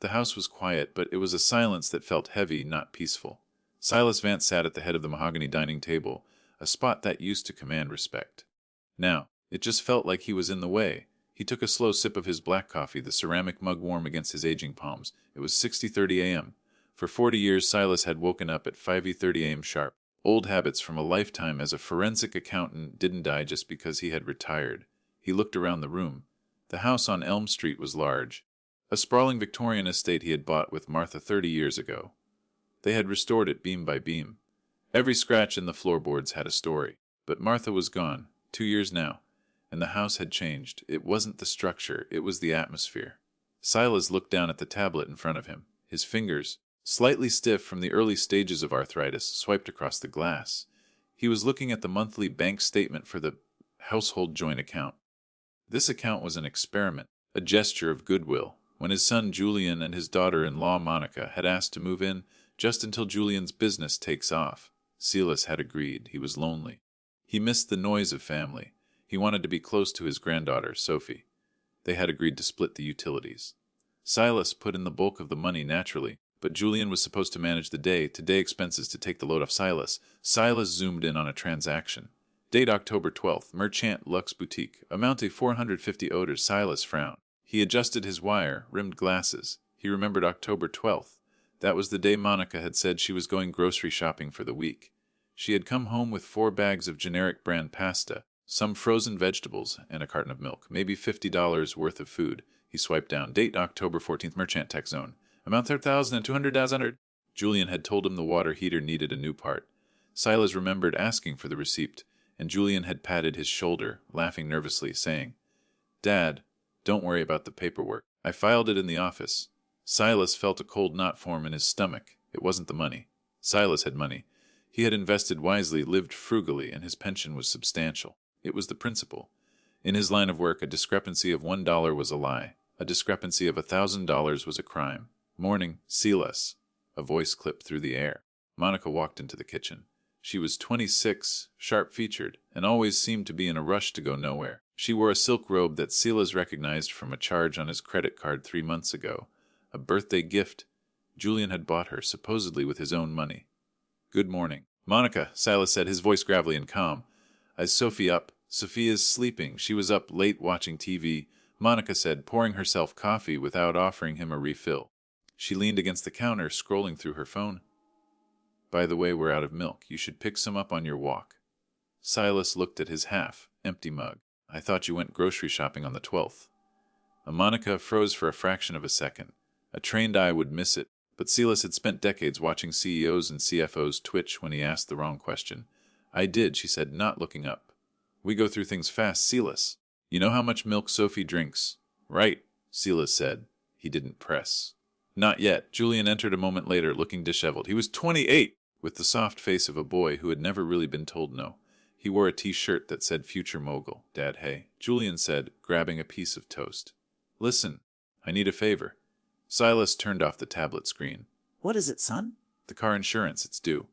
The house was quiet, but it was a silence that felt heavy, not peaceful. Silas Vance sat at the head of the mahogany dining table, a spot that used to command respect. Now, it just felt like he was in the way. He took a slow sip of his black coffee, the ceramic mug warm against his aging palms. It was 6:30 a.m. For 40 years, Silas had woken up at 5:30 a.m. sharp. Old habits from a lifetime as a forensic accountant didn't die just because he had retired. He looked around the room. The house on Elm Street was large, a sprawling Victorian estate he had bought with Martha 30 years ago. They had restored it beam by beam. Every scratch in the floorboards had a story. But Martha was gone, 2 years now, and the house had changed. It wasn't the structure, it was the atmosphere. Silas looked down at the tablet in front of him. His fingers, slightly stiff from the early stages of arthritis, swiped across the glass. He was looking at the monthly bank statement for the household joint account. This account was an experiment, a gesture of goodwill. When his son Julian and his daughter-in-law Monica had asked to move in just until Julian's business takes off, Silas had agreed. He was lonely. He missed the noise of family. He wanted to be close to his granddaughter, Sophie. They had agreed to split the utilities. Silas put in the bulk of the money naturally, but Julian was supposed to manage the day-to-day expenses to take the load off Silas. Silas zoomed in on a transaction. Date October 12th, Merchant Luxe Boutique. Amount of 450 odors. Silas frowned. He adjusted his wire-rimmed glasses. He remembered October 12th. That was the day Monica had said she was going grocery shopping for the week. She had come home with 4 bags of generic brand pasta, some frozen vegetables, and a carton of milk, maybe $50 worth of food. He swiped down. Date October 14th, Merchant Tech Zone. Amount 3,200. Julian had told him the water heater needed a new part. Silas remembered asking for the receipt, and Julian had patted his shoulder, laughing nervously, saying, "Dad, don't worry about the paperwork. I filed it in the office." Silas felt a cold knot form in his stomach. It wasn't the money. Silas had money. He had invested wisely, lived frugally, and his pension was substantial. It was the principle. In his line of work, a discrepancy of $1 was a lie. A discrepancy of $1,000 was a crime. "Morning, Silas." A voice clipped through the air. Monica walked into the kitchen. She was 26, sharp-featured, and always seemed to be in a rush to go nowhere. She wore a silk robe that Silas recognized from a charge on his credit card 3 months ago. A birthday gift Julian had bought her, supposedly with his own money. "Good morning." "Monica," Silas said, his voice gravelly and calm. "Is Sophie up?" "Sophia's sleeping. She was up late watching TV," Monica said, pouring herself coffee without offering him a refill. She leaned against the counter, scrolling through her phone. "By the way, we're out of milk. You should pick some up on your walk." Silas looked at his half-empty mug. "I thought you went grocery shopping on the 12th. Monica froze for a fraction of a second. A trained eye would miss it, but Silas had spent decades watching CEOs and CFOs twitch when he asked the wrong question. "I did," she said, not looking up. "We go through things fast, Silas. You know how much milk Sophie drinks?" "Right," Silas said. He didn't press. "Not yet." Julian entered a moment later, looking disheveled. He was 28, with the soft face of a boy who had never really been told no. He wore a T-shirt that said "Future Mogul." "Dad, hey," Julian said, grabbing a piece of toast. "Listen, I need a favor." Silas turned off the tablet screen. "What is it, son?" "The car insurance, it's due.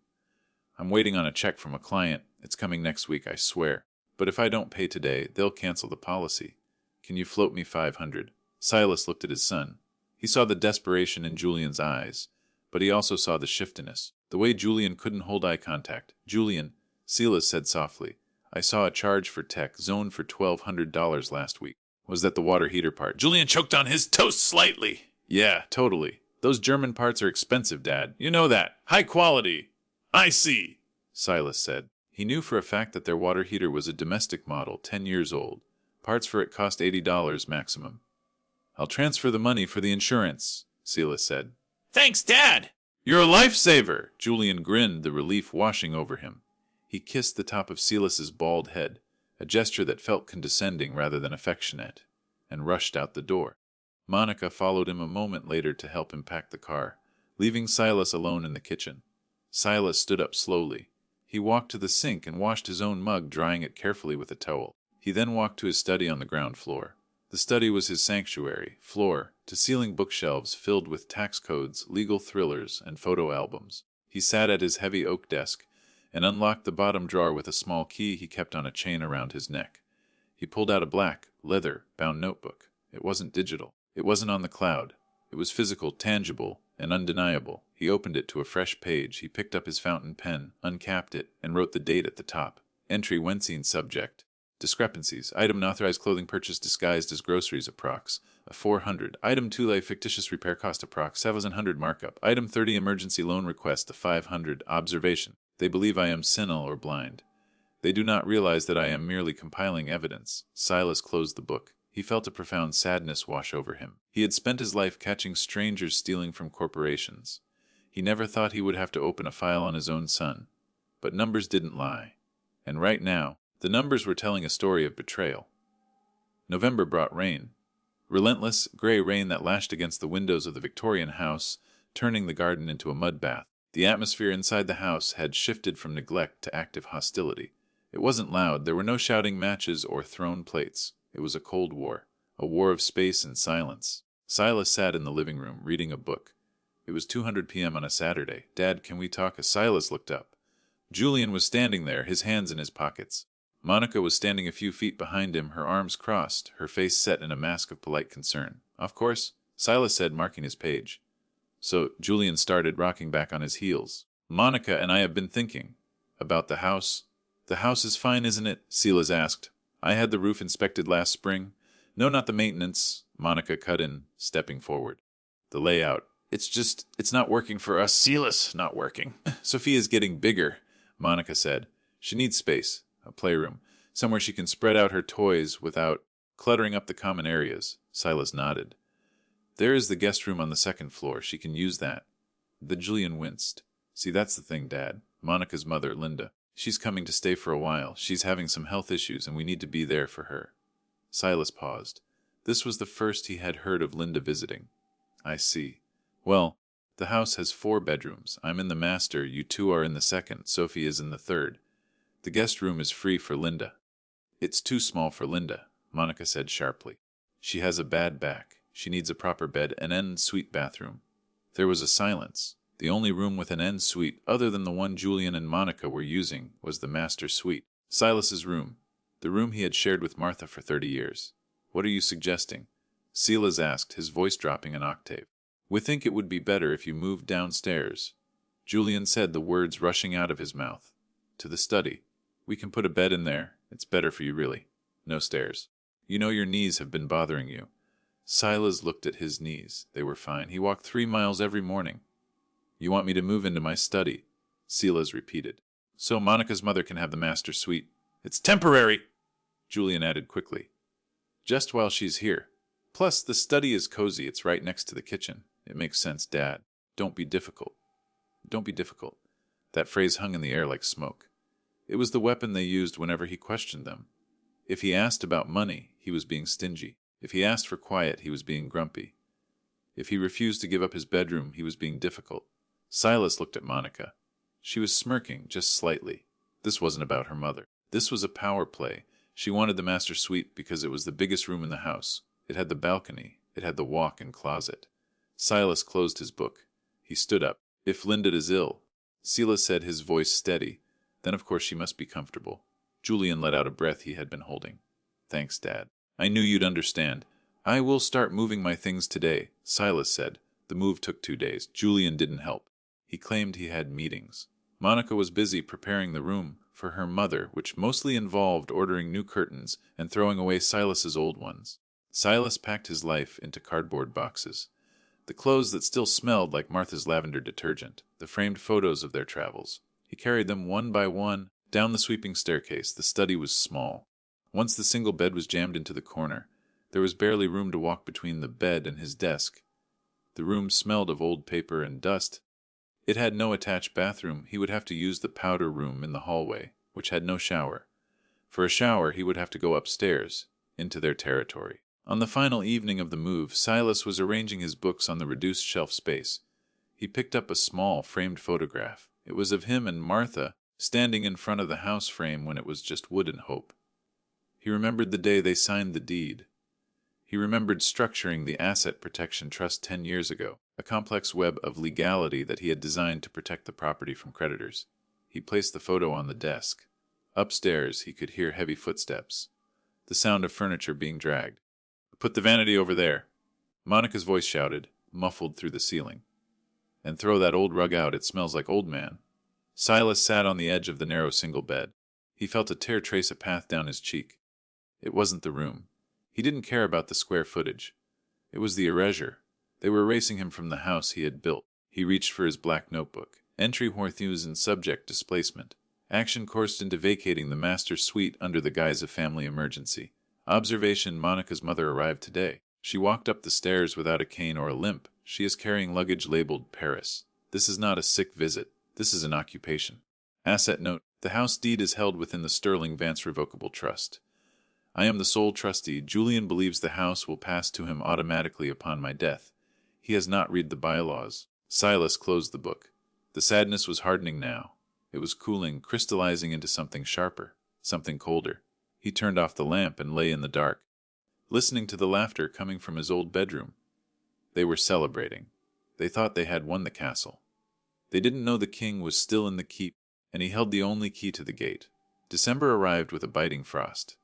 I'm waiting on a check from a client. It's coming next week, I swear. But if I don't pay today, they'll cancel the policy. Can you float me 500? Silas looked at his son. He saw the desperation in Julian's eyes, but he also saw the shiftiness, the way Julian couldn't hold eye contact. "Julian," Silas said softly, "I saw a charge for tech zone for $1,200 last week." "Was that the water heater part?" Julian choked on his toast slightly. "Yeah, totally. Those German parts are expensive, Dad. You know that. High quality." "I see," Silas said. He knew for a fact that their water heater was a domestic model, 10 years old. Parts for it cost $80 maximum. "I'll transfer the money for the insurance," Silas said. "Thanks, Dad." "You're a lifesaver." Julian grinned, the relief washing over him. He kissed the top of Silas's bald head, a gesture that felt condescending rather than affectionate, and rushed out the door. Monica followed him a moment later to help him pack the car, leaving Silas alone in the kitchen. Silas stood up slowly. He walked to the sink and washed his own mug, drying it carefully with a towel. He then walked to his study on the ground floor. The study was his sanctuary, floor-to-ceiling bookshelves filled with tax codes, legal thrillers, and photo albums. He sat at his heavy oak desk and unlocked the bottom drawer with a small key he kept on a chain around his neck. He pulled out a black, leather-bound notebook. It wasn't digital. It wasn't on the cloud. It was physical, tangible, and undeniable. He opened it to a fresh page. He picked up his fountain pen, uncapped it, and wrote the date at the top. Entry Wensine subject. Discrepancies. Item unauthorized clothing purchase disguised as groceries approx. A 400. Item 2 fictitious repair cost approx. 700 markup. Item 30 emergency loan request. A 500. Observation. They believe I am senile or blind. They do not realize that I am merely compiling evidence. Silas closed the book. He felt a profound sadness wash over him. He had spent his life catching strangers stealing from corporations. He never thought he would have to open a file on his own son. But numbers didn't lie. And right now, the numbers were telling a story of betrayal. November brought rain. Relentless, gray rain that lashed against the windows of the Victorian house, turning the garden into a mud bath. The atmosphere inside the house had shifted from neglect to active hostility. It wasn't loud. There were no shouting matches or thrown plates. It was a cold war, a war of space and silence. Silas sat in the living room, reading a book. It was 2:00 p.m. on a Saturday. "Dad, can we talk?" Silas looked up. Julian was standing there, his hands in his pockets. Monica was standing a few feet behind him, her arms crossed, her face set in a mask of polite concern. "Of course," Silas said, marking his page. So Julian started, rocking back on his heels. "Monica and I have been thinking. About the house." "The house is fine, isn't it?" Silas asked. "I had the roof inspected last spring." "No, not the maintenance," Monica cut in, stepping forward. "The layout. It's not working for us." "Silas, not working." "Sophia's getting bigger," Monica said. "She needs space. A playroom, somewhere she can spread out her toys without cluttering up the common areas." Silas nodded. "There is the guest room on the second floor. She can use that." The Julian winced. "See, that's the thing, Dad. Monica's mother, Linda. She's coming to stay for a while. She's having some health issues, and we need to be there for her." Silas paused. This was the first he had heard of Linda visiting. "I see. Well, the house has 4 bedrooms. I'm in the master, you 2 are in the second, Sophie is in the third. The guest room is free for Linda." "It's too small for Linda," Monica said sharply. "She has a bad back. She needs a proper bed, an en-suite bathroom." There was a silence. The only room with an en-suite, other than the one Julian and Monica were using, was the master suite. Silas's room. The room he had shared with Martha for 30 years. "What are you suggesting?" Silas asked, his voice dropping an octave. "We think it would be better if you moved downstairs." Julian said, the words rushing out of his mouth. "To the study. We can put a bed in there. It's better for you, really. No stairs. You know your knees have been bothering you." Silas looked at his knees. They were fine. He walked 3 miles every morning. "You want me to move into my study?" Silas repeated. "So Monica's mother can have the master suite." "It's temporary," Julian added quickly. "Just while she's here. Plus, the study is cozy. It's right next to the kitchen. It makes sense, Dad. Don't be difficult." Don't be difficult. That phrase hung in the air like smoke. It was the weapon they used whenever he questioned them. If he asked about money, he was being stingy. If he asked for quiet, he was being grumpy. If he refused to give up his bedroom, he was being difficult. Silas looked at Monica. She was smirking, just slightly. This wasn't about her mother. This was a power play. She wanted the master suite because it was the biggest room in the house. It had the balcony. It had the walk-in closet. Silas closed his book. He stood up. "If Linda is ill," Silas said, his voice steady, "then of course she must be comfortable." Julian let out a breath he had been holding. "Thanks, Dad. I knew you'd understand." "I will start moving my things today," Silas said. The move took 2 days. Julian didn't help. He claimed he had meetings. Monica was busy preparing the room for her mother, which mostly involved ordering new curtains and throwing away Silas's old ones. Silas packed his life into cardboard boxes. The clothes that still smelled like Martha's lavender detergent, the framed photos of their travels. He carried them one by one down the sweeping staircase. The study was small. Once the single bed was jammed into the corner, there was barely room to walk between the bed and his desk. The room smelled of old paper and dust. It had no attached bathroom. He would have to use the powder room in the hallway, which had no shower. For a shower, he would have to go upstairs, into their territory. On the final evening of the move, Silas was arranging his books on the reduced shelf space. He picked up a small, framed photograph. It was of him and Martha standing in front of the house frame when it was just wood and hope. He remembered the day they signed the deed. He remembered structuring the Asset Protection Trust 10 years ago, a complex web of legality that he had designed to protect the property from creditors. He placed the photo on the desk. Upstairs, he could hear heavy footsteps, the sound of furniture being dragged. "Put the vanity over there," Monica's voice shouted. muffled through the ceiling. And throw that old rug out, it smells like old man. Silas sat on the edge of the narrow single bed. He felt a tear trace a path down his cheek. It wasn't the room. He didn't care about the square footage. It was the erasure. They were erasing him from the house he had built. He reached for his black notebook. Entry Horthus subject displacement. Action coursed into vacating the master's suite under the guise of family emergency. Observation: Monica's mother arrived today. She walked up the stairs without a cane or a limp. She is carrying luggage labeled Paris. This is not a sick visit. This is an occupation. Asset note: the house deed is held within the Sterling Vance Revocable Trust. I am the sole trustee. Julian believes the house will pass to him automatically upon my death. He has not read the bylaws. Silas closed the book. The sadness was hardening now. It was cooling, crystallizing into something sharper, something colder. He turned off the lamp and lay in the dark, listening to the laughter coming from his old bedroom. They were celebrating. They thought they had won the castle. They didn't know the king was still in the keep, and he held the only key to the gate. December arrived with a biting frost.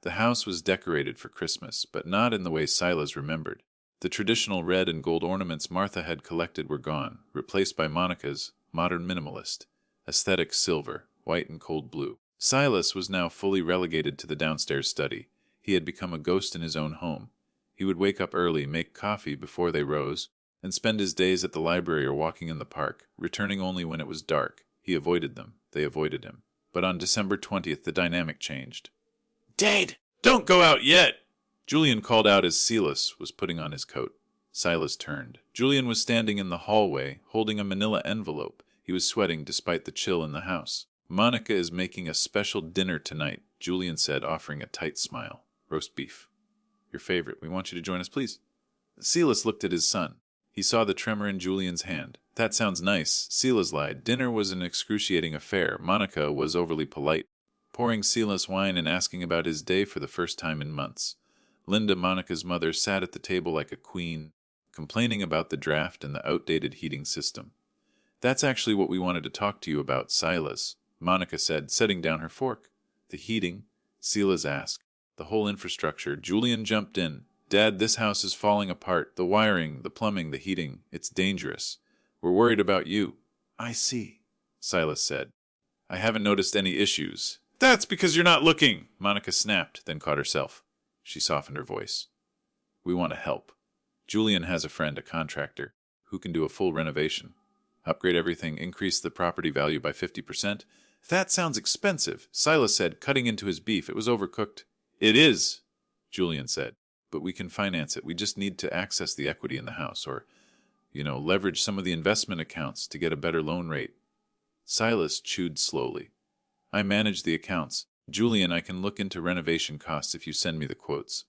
The house was decorated for Christmas, but not in the way Silas remembered. The traditional red and gold ornaments Martha had collected were gone, replaced by Monica's modern minimalist, aesthetic silver, white and cold blue. Silas was now fully relegated to the downstairs study. He had become a ghost in his own home. He would wake up early, make coffee before they rose, and spend his days at the library or walking in the park, returning only when it was dark. He avoided them. They avoided him. But on December 20th, the dynamic changed. "Dad, don't go out yet!" Julian called out as Silas was putting on his coat. Silas turned. Julian was standing in the hallway, holding a manila envelope. He was sweating despite the chill in the house. "Monica is making a special dinner tonight," Julian said, offering a tight smile. "Roast beef. Your favorite. We want you to join us, please." Silas looked at his son. He saw the tremor in Julian's hand. "That sounds nice," Silas lied. Dinner was an excruciating affair. Monica was overly polite, pouring Silas wine and asking about his day for the first time in months. Linda, Monica's mother, sat at the table like a queen, complaining about the draft and the outdated heating system. "That's actually what we wanted to talk to you about, Silas," Monica said, setting down her fork. "The heating?" Silas asked. "The whole infrastructure." Julian jumped in. "Dad, this house is falling apart. The wiring, the plumbing, the heating. It's dangerous. We're worried about you." "I see," Silas said. "I haven't noticed any issues." "That's because you're not looking," Monica snapped, then caught herself. She softened her voice. "We want to help. Julian has a friend, a contractor, who can do a full renovation. Upgrade everything, increase the property value by 50%. "That sounds expensive," Silas said, cutting into his beef. It was overcooked. "It is," Julian said. "But we can finance it. We just need to access the equity in the house, or, leverage some of the investment accounts to get a better loan rate." Silas chewed slowly. "I manage the accounts. Julian, I can look into renovation costs if you send me the quotes."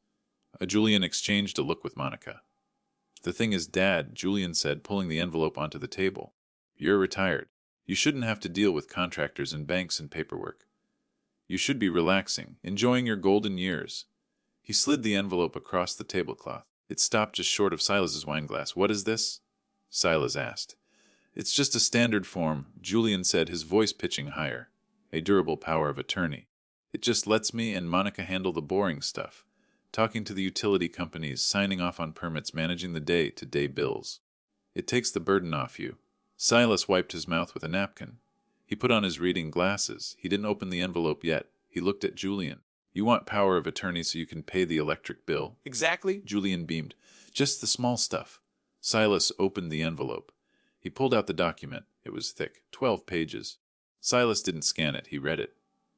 Julian exchanged a look with Monica. "The thing is, Dad," Julian said, pulling the envelope onto the table, "you're retired. You shouldn't have to deal with contractors and banks and paperwork. You should be relaxing, enjoying your golden years." He slid the envelope across the tablecloth. It stopped just short of Silas's wineglass. "What is this?" Silas asked. "It's just a standard form," Julian said, his voice pitching higher. "A durable power of attorney. It just lets me and Monica handle the boring stuff. Talking to the utility companies, signing off on permits, managing the day-to-day bills. It takes the burden off you." Silas wiped his mouth with a napkin. He put on his reading glasses. He didn't open the envelope yet. He looked at Julian. "You want power of attorney so you can pay the electric bill?" "Exactly," Julian beamed. "Just the small stuff." Silas opened the envelope. He pulled out the document. It was thick, 12 pages. Silas didn't scan it. He read it.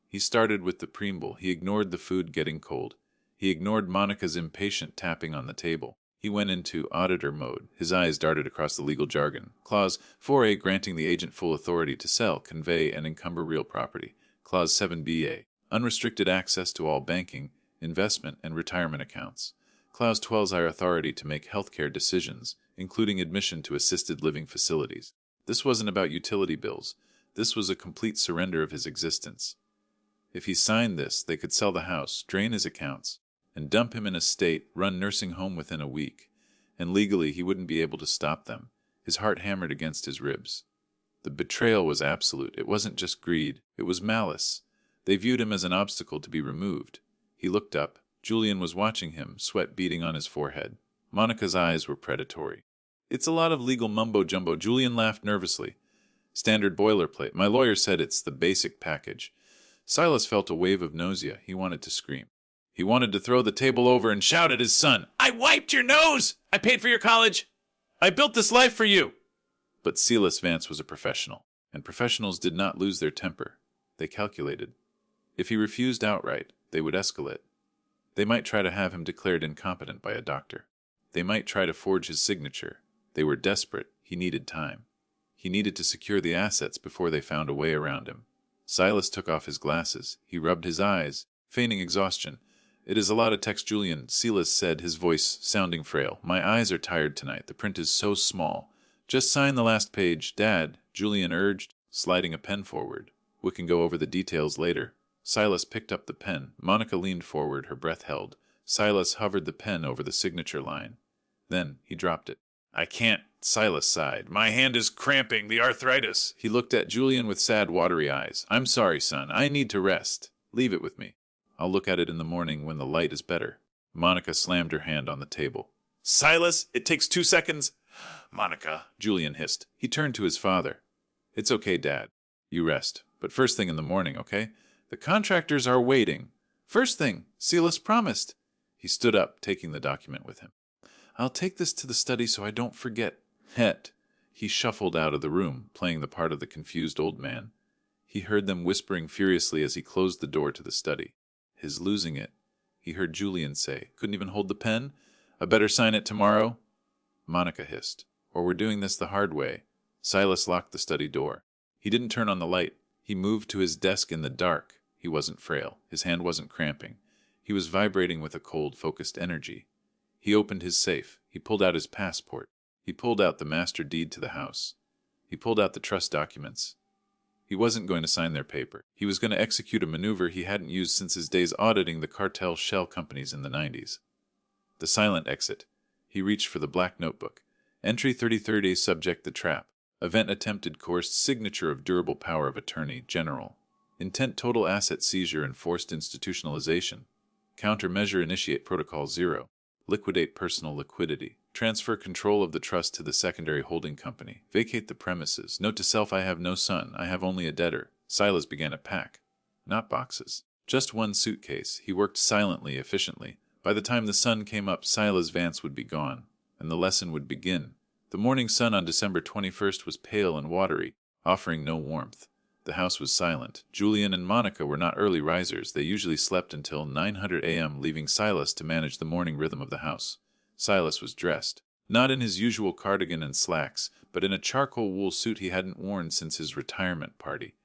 He started with the preamble. He ignored the food getting cold. He ignored Monica's impatient tapping on the table. He went into auditor mode. His eyes darted across the legal jargon. Clause 4A, granting the agent full authority to sell, convey, and encumber real property. Clause 7BA, unrestricted access to all banking, investment, and retirement accounts. Clause 12's our authority to make healthcare decisions, including admission to assisted living facilities. This wasn't about utility bills. This was a complete surrender of his existence. If he signed this, they could sell the house, drain his accounts, and dump him in a state, run nursing home within a week. And legally, he wouldn't be able to stop them. His heart hammered against his ribs. The betrayal was absolute. It wasn't just greed. It was malice. They viewed him as an obstacle to be removed. He looked up. Julian was watching him, sweat beading on his forehead. Monica's eyes were predatory. It's a lot of legal mumbo-jumbo. Julian laughed nervously. Standard boilerplate. My lawyer said it's the basic package. Silas felt a wave of nausea. He wanted to scream. He wanted to throw the table over and shout at his son, "I wiped your nose! I paid for your college! I built this life for you!" But Silas Vance was a professional, and professionals did not lose their temper. They calculated. If he refused outright, they would escalate. They might try to have him declared incompetent by a doctor. They might try to forge his signature. They were desperate. He needed time. He needed to secure the assets before they found a way around him. Silas took off his glasses. He rubbed his eyes, feigning exhaustion. "It is a lot of text, Julian," Silas said, his voice sounding frail. "My eyes are tired tonight. The print is so small. Just sign the last page, Dad," Julian urged, sliding a pen forward. "We can go over the details later." Silas picked up the pen. Monica leaned forward, her breath held. Silas hovered the pen over the signature line. Then he dropped it. "I can't," Silas sighed. "My hand is cramping, the arthritis." He looked at Julian with sad, watery eyes. "I'm sorry, son. I need to rest. Leave it with me. I'll look at it in the morning when the light is better." Monica slammed her hand on the table. "Silas, it takes 2 seconds." "Monica," Julian hissed. He turned to his father. "It's okay, Dad. You rest. But first thing in the morning, okay? The contractors are waiting. First thing, Silas promised." He stood up, taking the document with him. "I'll take this to the study so I don't forget." Het. He shuffled out of the room, playing the part of the confused old man. He heard them whispering furiously as he closed the door to the study. "His losing it," he heard Julian say. "Couldn't even hold the pen? I better sign it tomorrow?" Monica hissed. "Or we're doing this the hard way." Silas locked the study door. He didn't turn on the light. He moved to his desk in the dark. He wasn't frail. His hand wasn't cramping. He was vibrating with a cold, focused energy. He opened his safe. He pulled out his passport. He pulled out the master deed to the house. He pulled out the trust documents. He wasn't going to sign their paper. He was going to execute a maneuver he hadn't used since his days auditing the cartel shell companies in the 90s. The silent exit. He reached for the black notebook. Entry 3030, subject the trap. Event attempted coerced signature of durable power of attorney, general. Intent total asset seizure and forced institutionalization. Countermeasure initiate protocol 0. Liquidate personal liquidity. Transfer control of the trust to the secondary holding company. Vacate the premises. Note to self, I have no son. I have only a debtor. Silas began to pack. Not boxes. Just one suitcase. He worked silently, efficiently. By the time the sun came up, Silas Vance would be gone, and the lesson would begin. The morning sun on December 21st was pale and watery, offering no warmth. The house was silent. Julian and Monica were not early risers. They usually slept until 900 a.m., leaving Silas to manage the morning rhythm of the house. Silas was dressed, not in his usual cardigan and slacks, but in a charcoal wool suit he hadn't worn since his retirement party.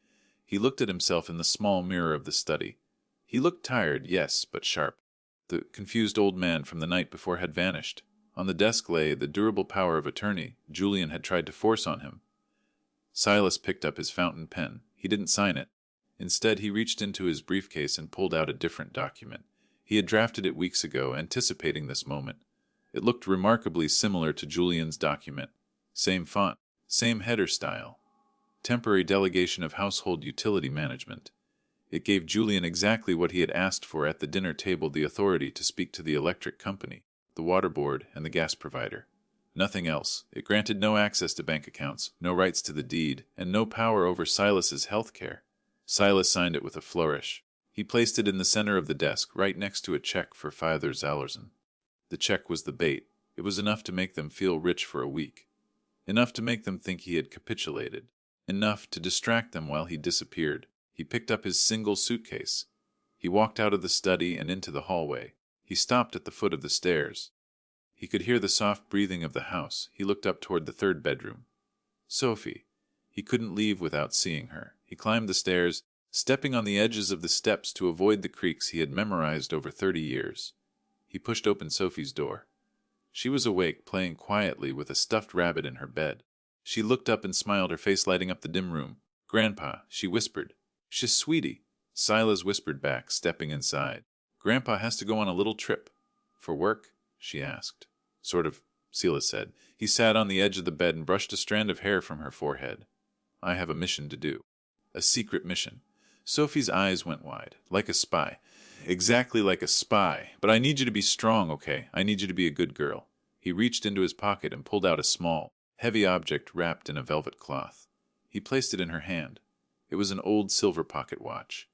He looked at himself in the small mirror of the study. He looked tired, yes, but sharp. The confused old man from the night before had vanished. On the desk lay the durable power of attorney Julian had tried to force on him. Silas picked up his fountain pen. He didn't sign it. Instead, he reached into his briefcase and pulled out a different document. He had drafted it weeks ago, anticipating this moment. It looked remarkably similar to Julian's document. Same font, same header style. Temporary delegation of household utility management. It gave Julian exactly what he had asked for at the dinner table, the authority to speak to the electric company, the water board, and the gas provider. Nothing else. It granted no access to bank accounts, no rights to the deed, and no power over Silas's health care. Silas signed it with a flourish. He placed it in the center of the desk, right next to a check for Father Zallerson. The check was the bait. It was enough to make them feel rich for a week. Enough to make them think he had capitulated. Enough to distract them while he disappeared. He picked up his single suitcase. He walked out of the study and into the hallway. He stopped at the foot of the stairs. He could hear the soft breathing of the house. He looked up toward the third bedroom. Sophie. He couldn't leave without seeing her. He climbed the stairs, stepping on the edges of the steps to avoid the creaks he had memorized over 30 years. He pushed open Sophie's door. She was awake, playing quietly with a stuffed rabbit in her bed. She looked up and smiled, her face lighting up the dim room. "Grandpa," she whispered. "She's sweetie." Silas whispered back, stepping inside. "Grandpa has to go on a little trip." "For work?" she asked. "Sort of," Silas said. He sat on the edge of the bed and brushed a strand of hair from her forehead. "I have a mission to do." "A secret mission." Sophie's eyes went wide. "Like a spy." "Exactly like a spy. But I need you to be strong, okay? I need you to be a good girl. He reached into his pocket and pulled out a small, heavy object wrapped in a velvet cloth. He placed it in her hand. It was an old silver pocket watch.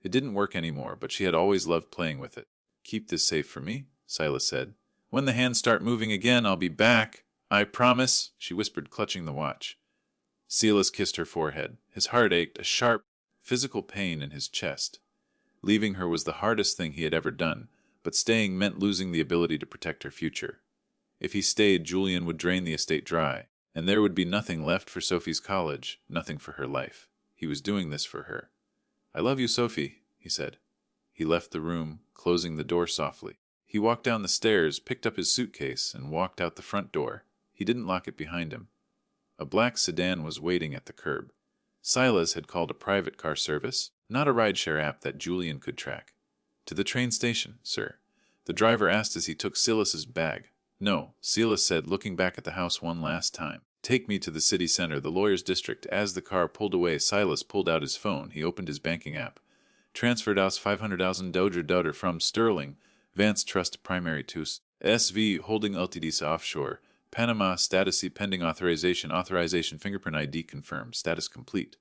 It didn't work anymore, but she had always loved playing with it. "Keep this safe for me," Silas said. "When the hands start moving again, I'll be back. I promise," she whispered, clutching the watch. Silas kissed her forehead. His heart ached, a sharp, physical pain in his chest. Leaving her was the hardest thing he had ever done, but staying meant losing the ability to protect her future. If he stayed, Julian would drain the estate dry, and there would be nothing left for Sophie's college, nothing for her life. He was doing this for her. "I love you, Sophie," he said. He left the room, closing the door softly. He walked down the stairs, picked up his suitcase, and walked out the front door. He didn't lock it behind him. A black sedan was waiting at the curb. Silas had called a private car service, not a rideshare app that Julian could track. "To the train station, sir," the driver asked as he took Silas's bag. "No," Silas said, looking back at the house one last time. "Take me to the city center, the lawyer's district." As the car pulled away, Silas pulled out his phone. He opened his banking app. Transferred aus 500,000 Doger from Sterling, Vance Trust Primary to SV Holding Ltd Offshore, Panama status pending authorization fingerprint ID confirmed, status complete.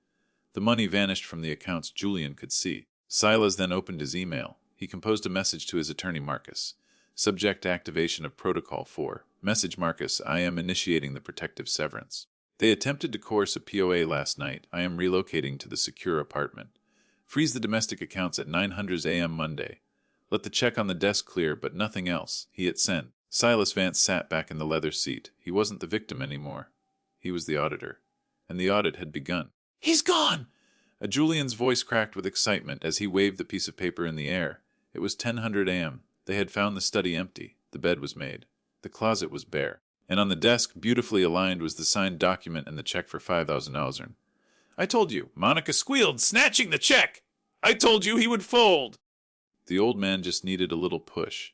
The money vanished from the accounts Julian could see. Silas then opened his email. He composed a message to his attorney Marcus. Subject activation of Protocol 4. Message Marcus, I am initiating the protective severance. They attempted to coerce a POA last night. I am relocating to the secure apartment. Freeze the domestic accounts at 900 a.m. Monday. Let the check on the desk clear, but nothing else. He hit send. Silas Vance sat back in the leather seat. He wasn't the victim anymore. He was the auditor. And the audit had begun. "He's gone!" Julian's voice cracked with excitement as he waved the piece of paper in the air. It was 10:00 a.m. They had found the study empty. The bed was made. The closet was bare. And on the desk, beautifully aligned, was the signed document and the check for $5,000. "I told you," Monica squealed, snatching the check. "I told you he would fold." The old man just needed a little push.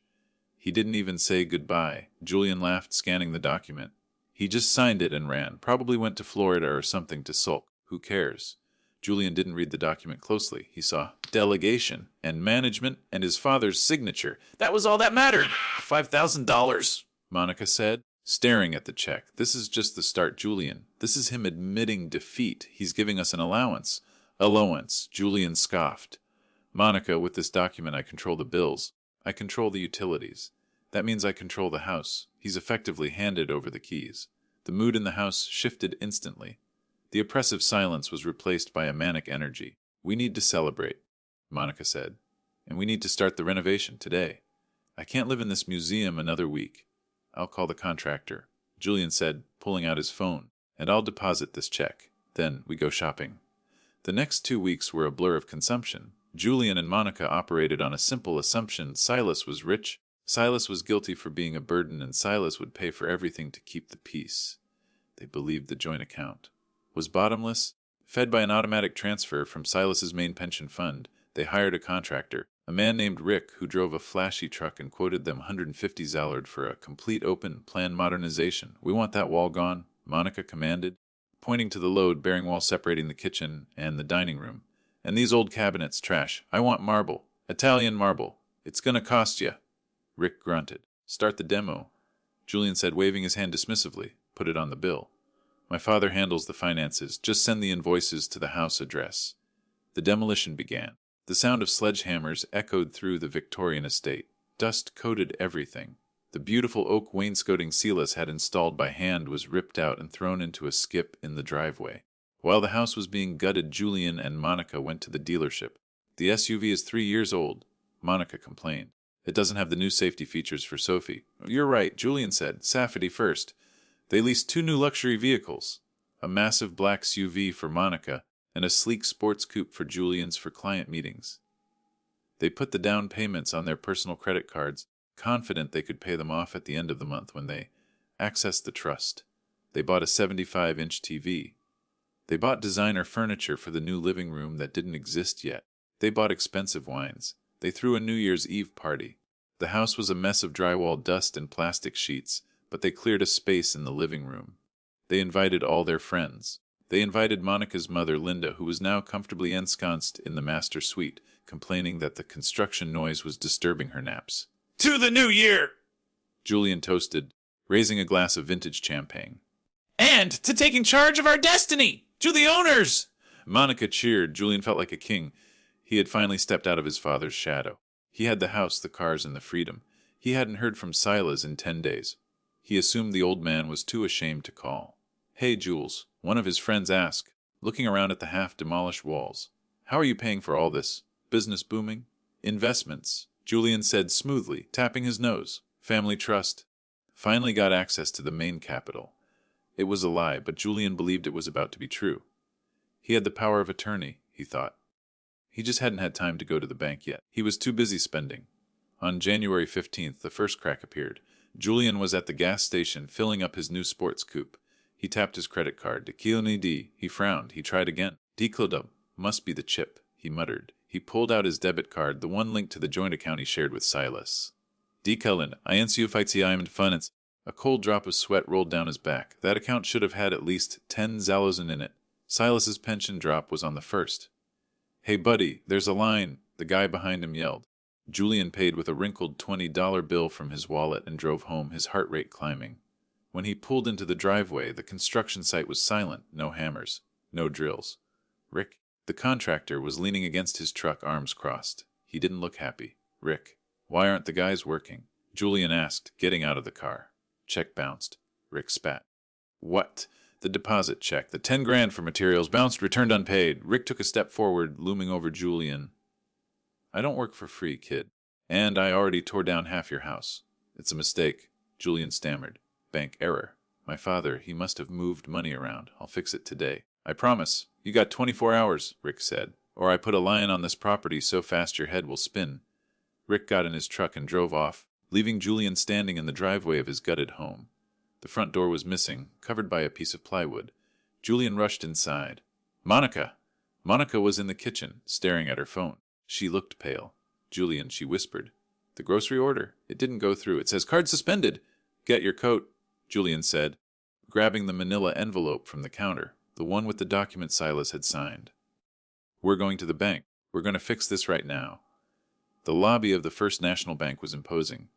He didn't even say goodbye. Julian laughed, scanning the document. He just signed it and ran. Probably went to Florida or something to sulk. Who cares? Julian didn't read the document closely. He saw delegation and management and his father's signature. That was all that mattered. $5,000, Monica said, staring at the check. "This is just the start, Julian. This is him admitting defeat. He's giving us an allowance." "Allowance," Julian scoffed. "Monica, with this document I control the bills. I control the utilities. That means I control the house." He's effectively handed over the keys. The mood in the house shifted instantly. The oppressive silence was replaced by a manic energy. "We need to celebrate," Monica said. "And we need to start the renovation today. I can't live in this museum another week. I'll call the contractor," Julian said, pulling out his phone, "and I'll deposit this check. Then we go shopping." The next 2 weeks were a blur of consumption. Julian and Monica operated on a simple assumption. Silas was rich, Silas was guilty for being a burden, and Silas would pay for everything to keep the peace. They believed the joint account was bottomless. Fed by an automatic transfer from Silas's main pension fund, they hired a contractor, a man named Rick, who drove a flashy truck and quoted them $150 for a complete open-plan modernization. "We want that wall gone," Monica commanded, pointing to the load-bearing wall separating the kitchen and the dining room. "And these old cabinets, trash. I want marble. Italian marble. It's gonna cost ya." Rick grunted. "Start the demo," Julian said, waving his hand dismissively. "Put it on the bill. My father handles the finances. Just send the invoices to the house address." The demolition began. The sound of sledgehammers echoed through the Victorian estate. Dust coated everything. The beautiful oak wainscoting Silas had installed by hand was ripped out and thrown into a skip in the driveway. While the house was being gutted, Julian and Monica went to the dealership. "The SUV is 3 years old," Monica complained. "It doesn't have the new safety features for Sophie." "You're right," Julian said. "Safety first." They leased 2 new luxury vehicles, a massive black SUV for Monica and a sleek sports coupe for Julian's for client meetings. They put the down payments on their personal credit cards, confident they could pay them off at the end of the month when they accessed the trust. They bought a 75-inch TV. They bought designer furniture for the new living room that didn't exist yet. They bought expensive wines. They threw a New Year's Eve party. The house was a mess of drywall dust and plastic sheets, but they cleared a space in the living room. They invited all their friends. They invited Monica's mother, Linda, who was now comfortably ensconced in the master suite, complaining that the construction noise was disturbing her naps. "To the new year!" Julian toasted. raising a glass of vintage champagne. "And to taking charge of our destiny! To the owners!" Monica cheered. Julian felt like a king. He had finally stepped out of his father's shadow. He had the house, the cars, and the freedom. He hadn't heard from Silas in 10 days. He assumed the old man was too ashamed to call. "Hey, Jules," one of his friends asked, looking around at the half-demolished walls. "How are you paying for all this? Business booming?" "Investments," Julian said smoothly, tapping his nose. "Family trust." Finally got access to the main capital. It was a lie, but Julian believed it was about to be true. He had the power of attorney, he thought. He just hadn't had time to go to the bank yet. He was too busy spending. On January 15th, the first crack appeared. Julian was at the gas station filling up his new sports coupe. He tapped his credit card. "D." He frowned. He tried again. "D. Must be the chip," he muttered. He pulled out his debit card, the one linked to the joint account he shared with Silas. "D. I answer you fights I'm funds." A cold drop of sweat rolled down his back. That account should have had at least 10 zalozen in it. Silas's pension drop was on the first. "Hey, buddy, there's a line," the guy behind him yelled. Julian paid with a wrinkled $20 bill from his wallet and drove home, his heart rate climbing. When he pulled into the driveway, the construction site was silent. No hammers. No drills. "Rick," the contractor, was leaning against his truck, arms crossed. He didn't look happy. "Rick, why aren't the guys working?" Julian asked, getting out of the car. Check bounced. Rick spat. "What?" "The deposit check. The 10 grand for materials bounced, returned unpaid." Rick took a step forward, looming over Julian. "I don't work for free, kid. And I already tore down half your house." "It's a mistake," Julian stammered. "Bank error. My father, he must have moved money around. I'll fix it today." "I promise." "You got 24 hours, Rick said. "Or I put a lion on this property so fast your head will spin." Rick got in his truck and drove off, leaving Julian standing in the driveway of his gutted home. The front door was missing, covered by a piece of plywood. Julian rushed inside. "Monica!" Monica was in the kitchen, staring at her phone. She looked pale. "Julian," she whispered. "The grocery order. It didn't go through. It says card suspended." "Get your coat," Julian said, grabbing the manila envelope from the counter, the one with the document Silas had signed. "We're going to the bank. We're going to fix this right now." The lobby of the First National Bank was imposing.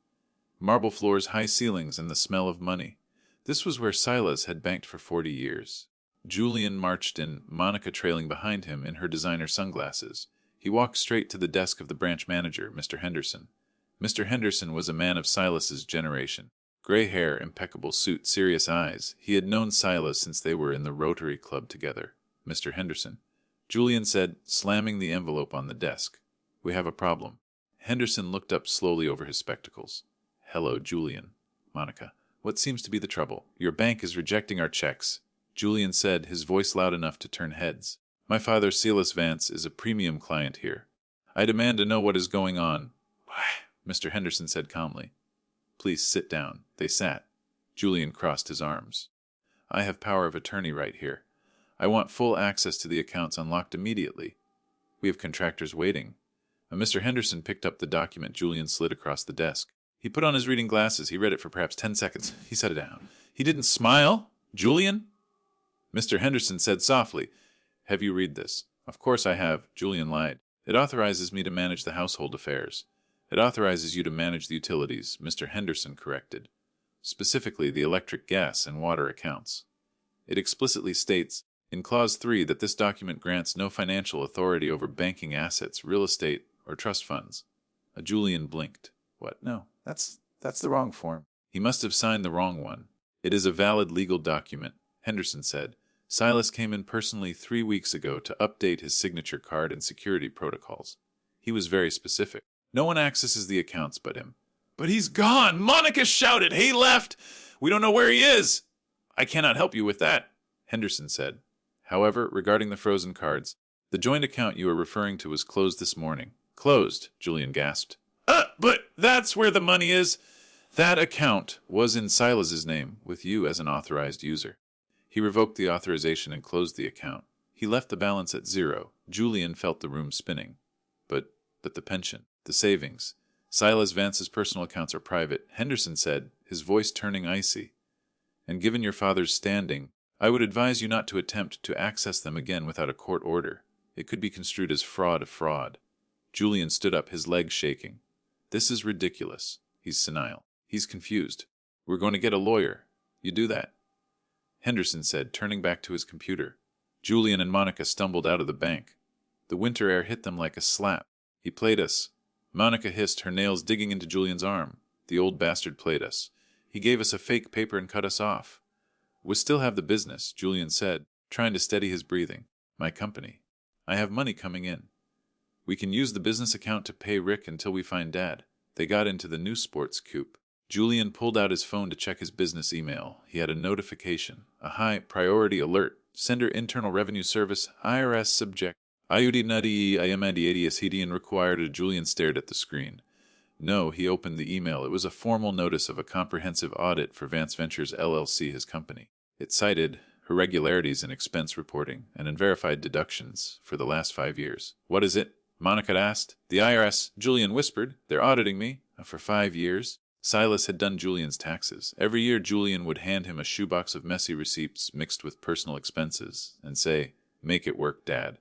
Marble floors, high ceilings, and the smell of money. This was where Silas had banked for 40 years. Julian marched in, Monica trailing behind him in her designer sunglasses. He walked straight to the desk of the branch manager, Mr. Henderson. Mr. Henderson was a man of Silas's generation. Gray hair, impeccable suit, serious eyes. He had known Silas since they were in the Rotary Club together. "Mr. Henderson," Julian said, slamming the envelope on the desk. "We have a problem." Henderson looked up slowly over his spectacles. "Hello, Julian." "Monica, what seems to be the trouble?" "Your bank is rejecting our checks," Julian said, his voice loud enough to turn heads. "My father, Silas Vance, is a premium client here. I demand to know what is going on." Mr. Henderson said calmly. "Please sit down." They sat. Julian crossed his arms. "I have power of attorney right here. I want full access to the accounts unlocked immediately. We have contractors waiting." Mr. Henderson picked up the document Julian slid across the desk. He put on his reading glasses. He read it for perhaps 10 seconds. He set it down. He didn't smile. "Julian?" Mr. Henderson said softly, "Have you read this?" "Of course I have," Julian lied. "It authorizes me to manage the household affairs." "It authorizes you to manage the utilities," Mr. Henderson corrected. "Specifically the electric, gas, and water accounts. It explicitly states, in Clause 3, that this document grants no financial authority over banking assets, real estate, or trust funds." Julian blinked. "What? No, that's the wrong form." "He must have signed the wrong one." "It is a valid legal document," Henderson said. "Silas came in personally 3 weeks ago to update his signature card and security protocols. He was very specific. No one accesses the accounts but him." "But he's gone!" Monica shouted. "He left! We don't know where he is!" "I cannot help you with that," Henderson said. "However, regarding the frozen cards, the joint account you are referring to was closed this morning." "Closed," Julian gasped. But that's where the money is." "That account was in Silas's name, with you as an authorized user. He revoked the authorization and closed the account. He left the balance at 0. Julian felt the room spinning. But the pension, the savings. Silas Vance's personal accounts are private," Henderson said, his voice turning icy. "And given your father's standing, I would advise you not to attempt to access them again without a court order. It could be construed as fraud. Julian stood up, his legs shaking. "This is ridiculous. He's senile. He's confused. We're going to get a lawyer. You do that," Henderson said, turning back to his computer. Julian and Monica stumbled out of the bank. The winter air hit them like a slap. "He played us." Monica hissed, her nails digging into Julian's arm. "The old bastard played us. He gave us a fake paper and cut us off." "We still have the business," Julian said, trying to steady his breathing. "My company. I have money coming in. We can use the business account to pay Rick until we find Dad." They got into the new sports coupe. Julian pulled out his phone to check his business email. He had a notification. A high priority alert. Sender Internal Revenue Service, IRS subject. Ayudi nadi ayamadi adias hidian required. Julian stared at the screen. No, he opened the email. It was a formal notice of a comprehensive audit for Vance Ventures LLC, his company. It cited irregularities in expense reporting and unverified deductions for the last 5 years. "What is it?" Monica asked. "The IRS," Julian whispered. "They're auditing me. For 5 years." Silas had done Julian's taxes. Every year Julian would hand him a shoebox of messy receipts mixed with personal expenses and say, "Make it work, Dad."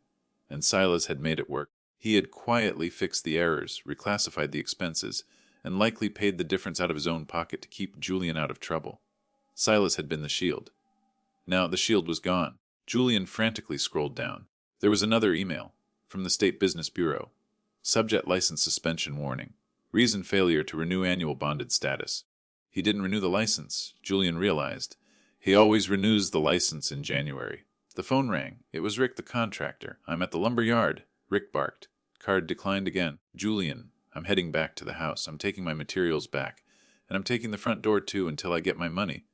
And Silas had made it work. He had quietly fixed the errors, reclassified the expenses, and likely paid the difference out of his own pocket to keep Julian out of trouble. Silas had been the shield. Now the shield was gone. Julian frantically scrolled down. There was another email from the State Business Bureau. Subject license suspension warning. Reason failure to renew annual bonded status. He didn't renew the license, Julian realized. He always renews the license in January. The phone rang. It was Rick the contractor. "I'm at the lumber yard," Rick barked. Card declined again. "Julian, I'm heading back to the house. I'm taking my materials back. And I'm taking the front door too until I get my money."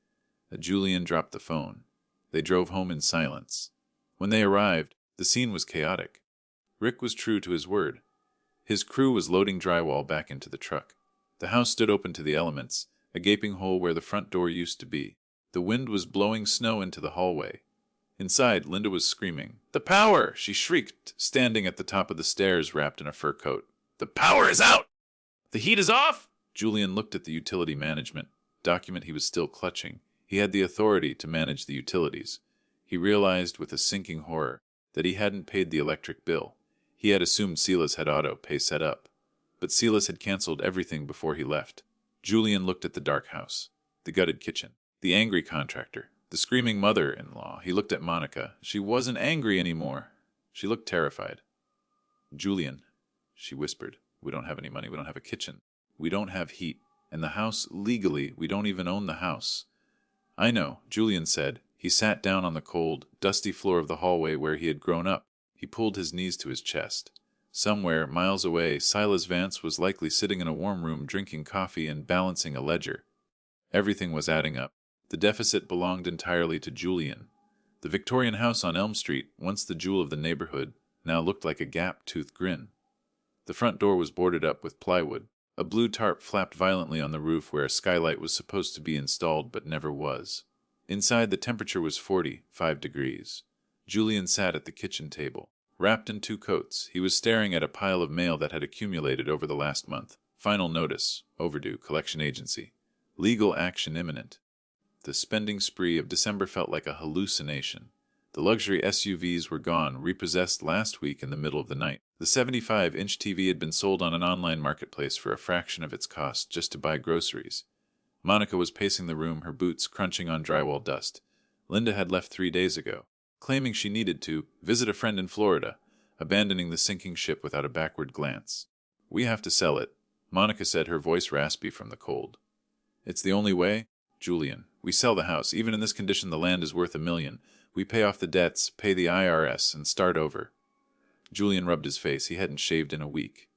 Julian dropped the phone. They drove home in silence. When they arrived, the scene was chaotic. Rick was true to his word. His crew was loading drywall back into the truck. The house stood open to the elements, a gaping hole where the front door used to be. The wind was blowing snow into the hallway. Inside, Linda was screaming. "The power!" she shrieked, standing at the top of the stairs wrapped in a fur coat. "The power is out! The heat is off!" Julian looked at the utility management document he was still clutching. He had the authority to manage the utilities. He realized with a sinking horror that he hadn't paid the electric bill. He had assumed Silas had auto pay set up, but Silas had canceled everything before he left. Julian looked at the dark house, the gutted kitchen, the angry contractor, the screaming mother-in-law. He looked at Monica. She wasn't angry anymore. She looked terrified. "Julian," she whispered, "we don't have any money. We don't have a kitchen. We don't have heat. And the house, legally, we don't even own the house." "I know," Julian said. He sat down on the cold, dusty floor of the hallway where he had grown up. He pulled his knees to his chest. Somewhere, miles away, Silas Vance was likely sitting in a warm room drinking coffee and balancing a ledger. Everything was adding up. The deficit belonged entirely to Julian. The Victorian house on Elm Street, once the jewel of the neighborhood, now looked like a gap-toothed grin. The front door was boarded up with plywood. A blue tarp flapped violently on the roof where a skylight was supposed to be installed but never was. Inside, the temperature was 45 degrees. Julian sat at the kitchen table. Wrapped in 2 coats, he was staring at a pile of mail that had accumulated over the last month. Final notice. Overdue. Collection agency. Legal action imminent. The spending spree of December felt like a hallucination. The luxury SUVs were gone, repossessed last week in the middle of the night. The 75-inch TV had been sold on an online marketplace for a fraction of its cost just to buy groceries. Monica was pacing the room, her boots crunching on drywall dust. Linda had left 3 days ago, claiming she needed to visit a friend in Florida, abandoning the sinking ship without a backward glance. "We have to sell it," Monica said, her voice raspy from the cold. "It's the only way?" "Julian, we sell the house. Even in this condition, the land is worth $1 million. We pay off the debts, pay the IRS, and start over." Julian rubbed his face. He hadn't shaved in a week.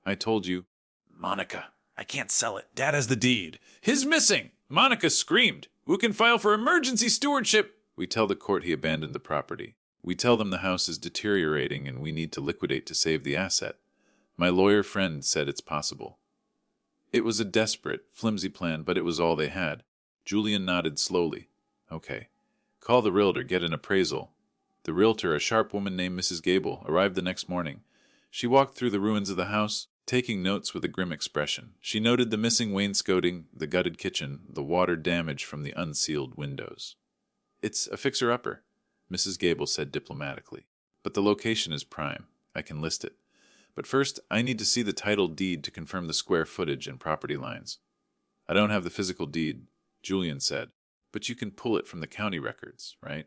"I told you." "Monica, I can't sell it. Dad has the deed." "His missing!" Monica screamed. "We can file for emergency stewardship." "We tell the court he abandoned the property. We tell them the house is deteriorating and we need to liquidate to save the asset. My lawyer friend said it's possible." It was a desperate, flimsy plan, but it was all they had. Julian nodded slowly. "Okay. Call the realtor, get an appraisal." The realtor, a sharp woman named Mrs. Gable, arrived the next morning. She walked through the ruins of the house, taking notes with a grim expression. She noted the missing wainscoting, the gutted kitchen, the water damage from the unsealed windows. "It's a fixer-upper," Mrs. Gable said diplomatically. "But the location is prime. I can list it. But first, I need to see the title deed to confirm the square footage and property lines." "I don't have the physical deed." Julian said. But you can pull it from the county records, right?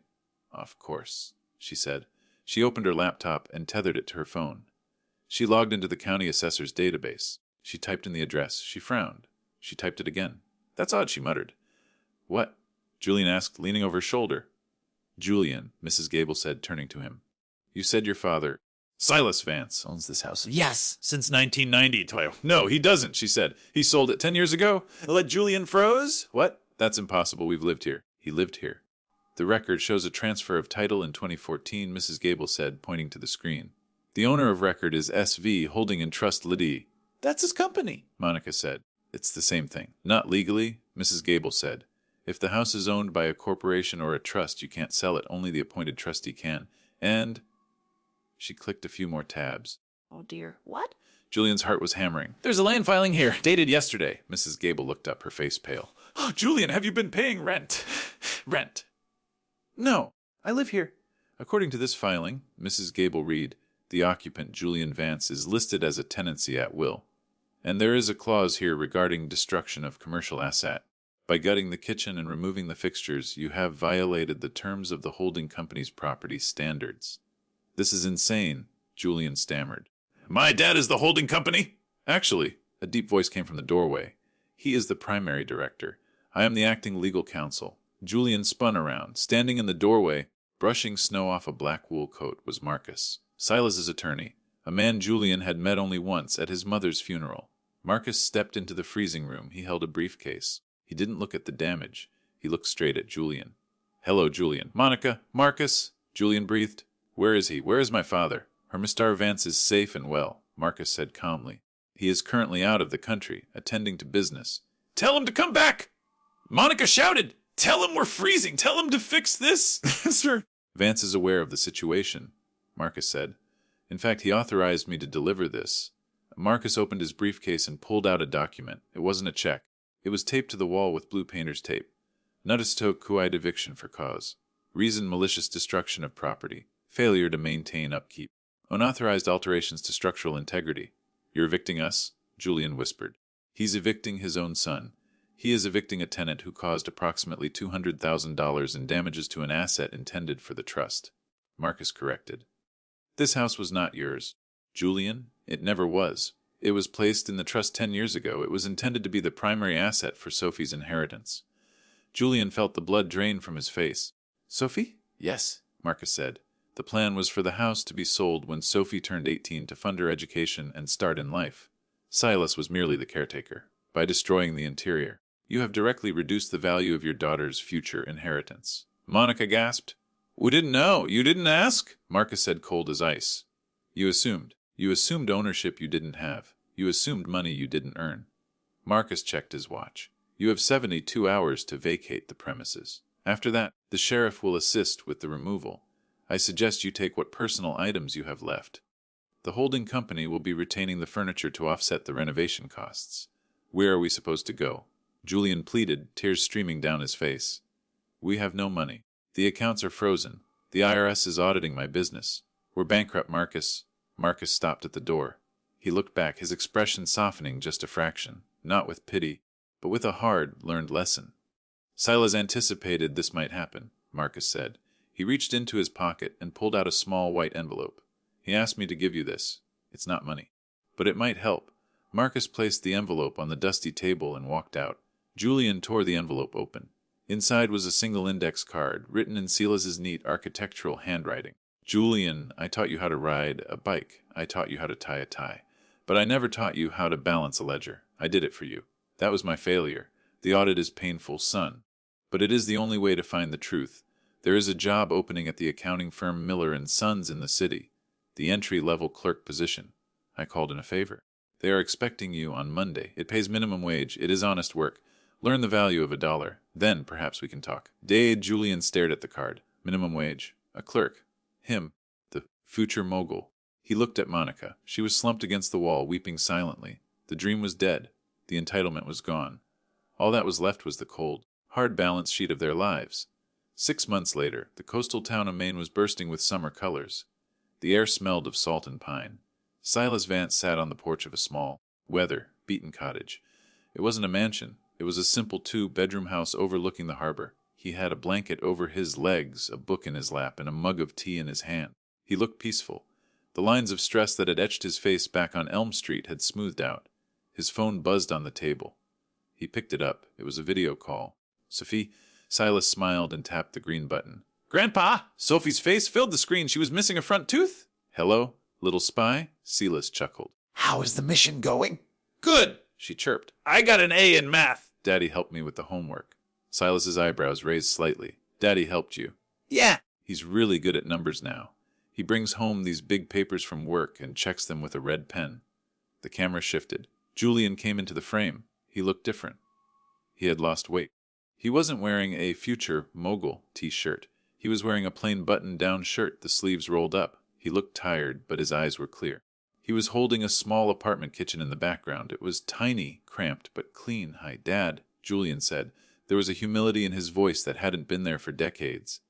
Of course, she said. She opened her laptop and tethered it to her phone. She logged into the county assessor's database. She typed in the address. She frowned. She typed it again. That's odd, she muttered. What? Julian asked, leaning over her shoulder. Julian, Mrs. Gable said, turning to him. You said your father, Silas Vance, owns this house. Yes, since 1990. No, he doesn't, she said. He sold it 10 years ago. Let Julian froze? What? That's impossible. We've lived here. He lived here. The record shows a transfer of title in 2014, Mrs. Gable said, pointing to the screen. The owner of record is SV Holding and Trust Liddy. That's his company, Monica said. It's the same thing. Not legally, Mrs. Gable said. If the house is owned by a corporation or a trust, you can't sell it. Only the appointed trustee can. And she clicked a few more tabs. Oh, dear. What? Julian's heart was hammering. There's a land filing here, dated yesterday. Mrs. Gable looked up, her face pale. Oh, Julian, have you been paying rent? Rent. No, I live here. According to this filing, Mrs. Gable read, the occupant, Julian Vance, is listed as a tenancy at will. And there is a clause here regarding destruction of commercial asset. By gutting the kitchen and removing the fixtures, you have violated the terms of the holding company's property standards. This is insane, Julian stammered. My dad is the holding company? Actually, a deep voice came from the doorway. He is the primary director. I am the acting legal counsel. Julian spun around. Standing in the doorway, brushing snow off a black wool coat, was Marcus, Silas's attorney, a man Julian had met only once at his mother's funeral. Marcus stepped into the freezing room. He held a briefcase. He didn't look at the damage. He looked straight at Julian. Hello, Julian. Monica, Marcus, Julian breathed. Where is he? Where is my father? Hermistar Vance is safe and well, Marcus said calmly. He is currently out of the country, attending to business. Tell him to come back! Monica shouted. Tell him we're freezing. Tell him to fix this. Sir. Vance is aware of the situation, Marcus said. In fact, he authorized me to deliver this. Marcus opened his briefcase and pulled out a document. It wasn't a check. It was taped to the wall with blue painter's tape. Notice to quote eviction for cause. Reason malicious destruction of property. Failure to maintain upkeep. Unauthorized alterations to structural integrity. You're evicting us? Julian whispered. He's evicting his own son. He is evicting a tenant who caused approximately $200,000 in damages to an asset intended for the trust. Marcus corrected. This house was not yours. Julian, it never was. It was placed in the trust 10 years ago. It was intended to be the primary asset for Sophie's inheritance. Julian felt the blood drain from his face. Sophie? Yes, Marcus said. The plan was for the house to be sold when Sophie turned 18 to fund her education and start in life. Silas was merely the caretaker. By destroying the interior, you have directly reduced the value of your daughter's future inheritance. Monica gasped. We didn't know. You didn't ask? Marcus said, cold as ice. You assumed. You assumed ownership you didn't have. You assumed money you didn't earn. Marcus checked his watch. You have 72 hours to vacate the premises. After that, the sheriff will assist with the removal. I suggest you take what personal items you have left. The holding company will be retaining the furniture to offset the renovation costs. Where are we supposed to go? Julian pleaded, tears streaming down his face. We have no money. The accounts are frozen. The IRS is auditing my business. We're bankrupt, Marcus. Marcus stopped at the door. He looked back, his expression softening just a fraction, not with pity, but with a hard, learned lesson. Silas anticipated this might happen, Marcus said. He reached into his pocket and pulled out a small white envelope. He asked me to give you this. It's not money, but it might help. Marcus placed the envelope on the dusty table and walked out. Julian tore the envelope open. Inside was a single index card, written in Silas's neat architectural handwriting. Julian, I taught you how to ride a bike. I taught you how to tie a tie. But I never taught you how to balance a ledger. I did it for you. That was my failure. The audit is painful, son. But it is the only way to find the truth. There is a job opening at the accounting firm Miller & Sons in the city. The entry-level clerk position. I called in a favor. They are expecting you on Monday. It pays minimum wage. It is honest work. Learn the value of $1. Then perhaps we can talk. Julian stared at the card. Minimum wage. A clerk. Him. The future mogul. He looked at Monica. She was slumped against the wall, weeping silently. The dream was dead. The entitlement was gone. All that was left was the cold, hard balance sheet of their lives. 6 months later, the coastal town of Maine was bursting with summer colors. The air smelled of salt and pine. Silas Vance sat on the porch of a small, weather-beaten cottage. It wasn't a mansion. It was a simple two-bedroom house overlooking the harbor. He had a blanket over his legs, a book in his lap, and a mug of tea in his hand. He looked peaceful. The lines of stress that had etched his face back on Elm Street had smoothed out. His phone buzzed on the table. He picked it up. It was a video call. Sophie? Silas smiled and tapped the green button. Grandpa! Sophie's face filled the screen. She was missing a front tooth. Hello, little spy? Silas chuckled. How is the mission going? Good, she chirped. I got an A in math. Daddy helped me with the homework. Silas's eyebrows raised slightly. Daddy helped you. Yeah. He's really good at numbers now. He brings home these big papers from work and checks them with a red pen. The camera shifted. Julian came into the frame. He looked different. He had lost weight. He wasn't wearing a future mogul t-shirt. He was wearing a plain button-down shirt, the sleeves rolled up. He looked tired, but his eyes were clear. He was holding a small apartment kitchen in the background. It was tiny, cramped, but clean. Hi, Dad, Julian said. There was a humility in his voice that hadn't been there for decades.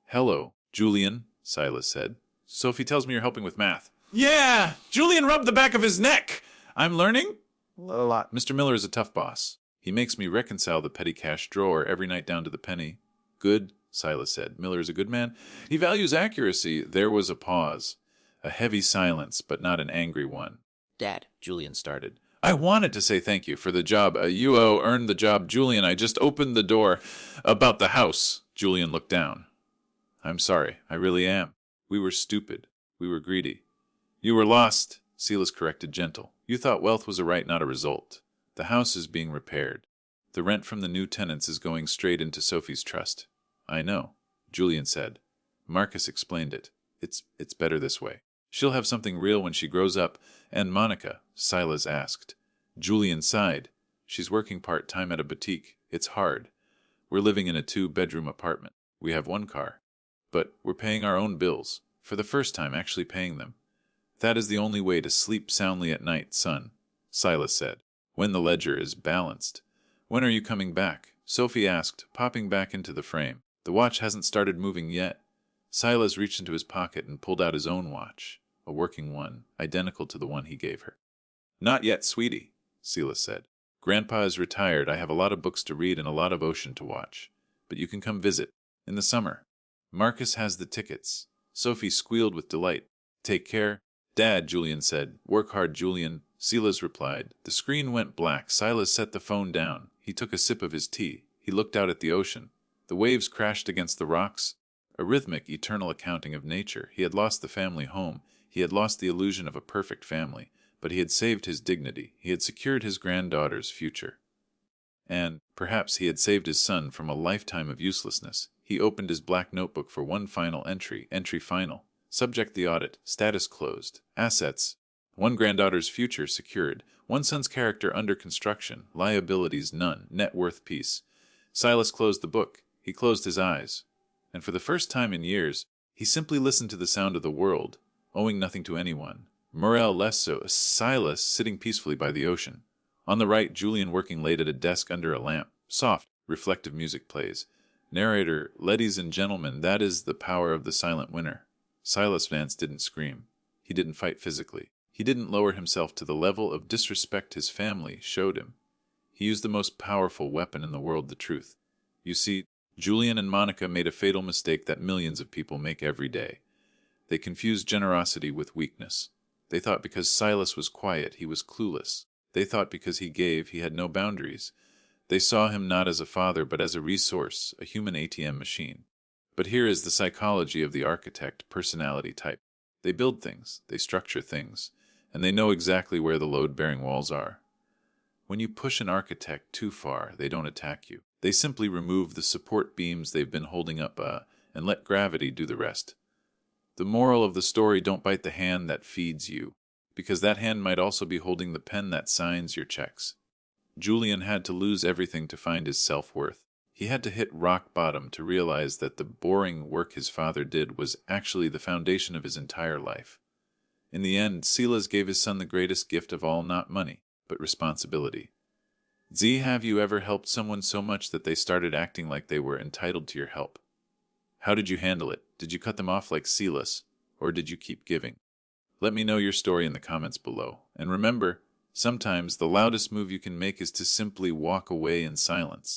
Hello, Julian, Silas said. Sophie tells me you're helping with math. Yeah, Julian rubbed the back of his neck. I'm learning? A lot. Mr. Miller is a tough boss. He makes me reconcile the petty cash drawer every night down to the penny. Good, Silas said. Miller is a good man. He values accuracy. There was a pause. A heavy silence, but not an angry one. Dad, Julian started. I wanted to say thank you for the job. You earned the job, Julian. I just opened the door. About the house. Julian looked down. I'm sorry. I really am. We were stupid. We were greedy. You were lost, Silas corrected, gentle. You thought wealth was a right, not a result. The house is being repaired. The rent from the new tenants is going straight into Sophie's trust. I know, Julian said. Marcus explained it. It's better this way. She'll have something real when she grows up. And Monica, Silas asked. Julian sighed. She's working part-time at a boutique. It's hard. We're living in a 2-bedroom apartment. We have 1 car. But we're paying our own bills. For the first time, actually paying them. That is the only way to sleep soundly at night, son, Silas said. When the ledger is balanced. When are you coming back? Sophie asked, popping back into the frame. The watch hasn't started moving yet. Silas reached into his pocket and pulled out his own watch, a working one, identical to the one he gave her. Not yet, sweetie, Silas said. Grandpa is retired. I have a lot of books to read and a lot of ocean to watch. But you can come visit. In the summer. Marcus has the tickets. Sophie squealed with delight. Take care. Dad, Julian said. Work hard, Julian. Silas replied. The screen went black. Silas set the phone down. He took a sip of his tea. He looked out at the ocean. The waves crashed against the rocks. A rhythmic, eternal accounting of nature. He had lost the family home. He had lost the illusion of a perfect family. But he had saved his dignity. He had secured his granddaughter's future. And, perhaps, he had saved his son from a lifetime of uselessness. He opened his black notebook for one final entry. Entry final. Subject the audit. Status closed. Assets. 1 granddaughter's future secured. 1 son's character under construction. Liabilities none. Net worth peace. Silas closed the book. He closed his eyes. And for the first time in years, he simply listened to the sound of the world, owing nothing to anyone. Morel less so. Silas sitting peacefully by the ocean. On the right, Julian working late at a desk under a lamp. Soft, reflective music plays. Narrator, ladies and gentlemen, that is the power of the silent winner. Silas Vance didn't scream. He didn't fight physically. He didn't lower himself to the level of disrespect his family showed him. He used the most powerful weapon in the world, the truth. You see, Julian and Monica made a fatal mistake that millions of people make every day. They confused generosity with weakness. They thought because Silas was quiet, he was clueless. They thought because he gave, he had no boundaries. They saw him not as a father, but as a resource, a human ATM machine. But here is the psychology of the architect personality type. They build things, they structure things, and they know exactly where the load-bearing walls are. When you push an architect too far, they don't attack you. They simply remove the support beams they've been holding up and let gravity do the rest. The moral of the story, don't bite the hand that feeds you, because that hand might also be holding the pen that signs your checks. Julian had to lose everything to find his self-worth. He had to hit rock bottom to realize that the boring work his father did was actually the foundation of his entire life. In the end, Silas gave his son the greatest gift of all, not money, but responsibility. Have you ever helped someone so much that they started acting like they were entitled to your help? How did you handle it? Did you cut them off like Silas, or did you keep giving? Let me know your story in the comments below. And remember, Sometimes the loudest move you can make is to simply walk away in silence.